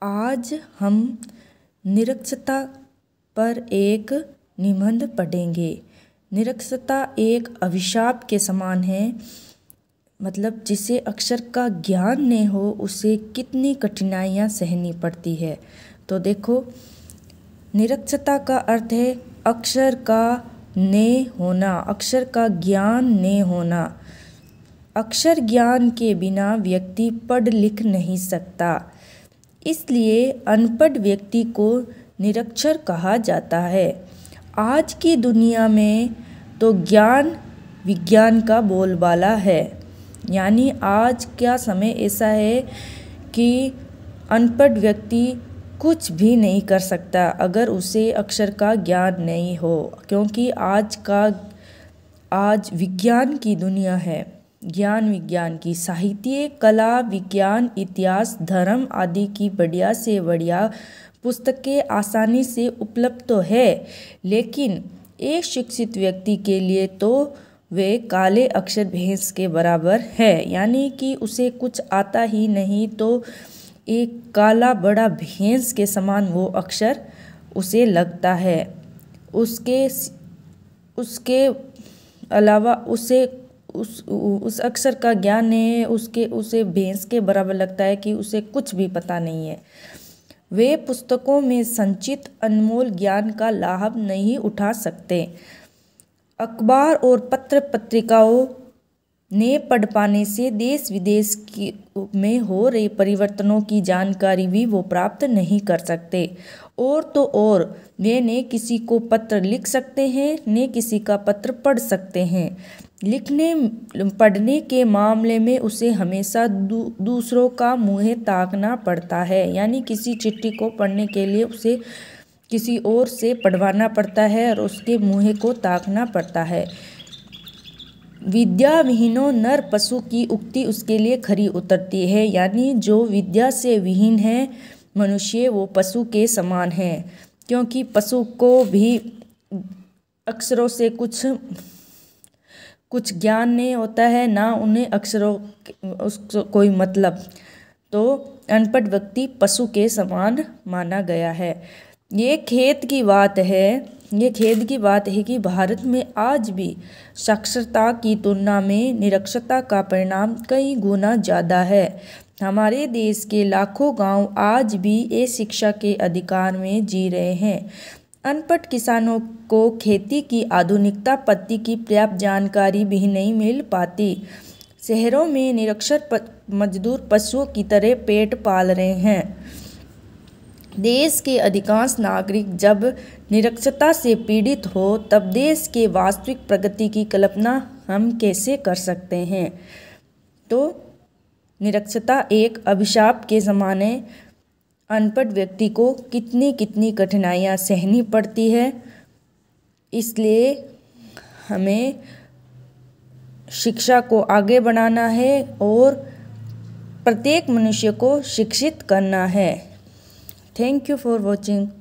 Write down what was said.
आज हम निरक्षरता पर एक निबंध पढ़ेंगे। निरक्षरता एक अभिशाप के समान है, मतलब जिसे अक्षर का ज्ञान नहीं हो उसे कितनी कठिनाइयाँ सहनी पड़ती है। तो देखो, निरक्षरता का अर्थ है अक्षर का न होना, अक्षर का ज्ञान न होना। अक्षर ज्ञान के बिना व्यक्ति पढ़ लिख नहीं सकता, इसलिए अनपढ़ व्यक्ति को निरक्षर कहा जाता है। आज की दुनिया में तो ज्ञान विज्ञान का बोलबाला है, यानी आज का समय ऐसा है कि अनपढ़ व्यक्ति कुछ भी नहीं कर सकता अगर उसे अक्षर का ज्ञान नहीं हो, क्योंकि आज विज्ञान की दुनिया है। ज्ञान विज्ञान की साहित्य, कला, विज्ञान, इतिहास, धर्म आदि की बढ़िया से बढ़िया पुस्तकें आसानी से उपलब्ध तो है, लेकिन एक शिक्षित व्यक्ति के लिए तो वे काले अक्षर भैंस के बराबर है, यानी कि उसे कुछ आता ही नहीं तो एक काला बड़ा भैंस के समान वो अक्षर उसे लगता है। उसके अलावा उस अक्षर का ज्ञान नहीं है, उसे भैंस के बराबर लगता है कि उसे कुछ भी पता नहीं है। वे पुस्तकों में संचित अनमोल ज्ञान का लाभ नहीं उठा सकते। अखबार और पत्र पत्रिकाओं ने पढ़ पाने से देश विदेश में हो रहे परिवर्तनों की जानकारी भी वो प्राप्त नहीं कर सकते। और तो और वे न किसी को पत्र लिख सकते हैं, न किसी का पत्र पढ़ सकते हैं। लिखने पढ़ने के मामले में उसे हमेशा दूसरों का मुँह ताकना पड़ता है, यानी किसी चिट्ठी को पढ़ने के लिए उसे किसी और से पढ़वाना पड़ता है और उसके मुँह को ताकना पड़ता है। विद्या विहीनो नर पशु की उक्ति उसके लिए खरी उतरती है, यानी जो विद्या से विहीन है मनुष्य वो पशु के समान है, क्योंकि पशु को भी अक्षरों से कुछ ज्ञान नहीं होता है, ना उन्हें अक्षरों उसको कोई मतलब। तो अनपढ़ व्यक्ति पशु के समान माना गया है। ये खेद की बात है कि भारत में आज भी साक्षरता की तुलना में निरक्षरता का परिणाम कई गुना ज़्यादा है। हमारे देश के लाखों गांव आज भी शिक्षा के अधिकार में जी रहे हैं। अनपढ़ किसानों को खेती की आधुनिकता पद्धति की पर्याप्त जानकारी भी नहीं मिल पाती। शहरों में निरक्षर मजदूर पशुओं की तरह पेट पाल रहे हैं। देश के अधिकांश नागरिक जब निरक्षरता से पीड़ित हो तब देश के वास्तविक प्रगति की कल्पना हम कैसे कर सकते हैं। तो निरक्षरता एक अभिशाप के समान है। अनपढ़ व्यक्ति को कितनी कठिनाइयाँ सहनी पड़ती है, इसलिए हमें शिक्षा को आगे बढ़ाना है और प्रत्येक मनुष्य को शिक्षित करना है। Thank you for watching.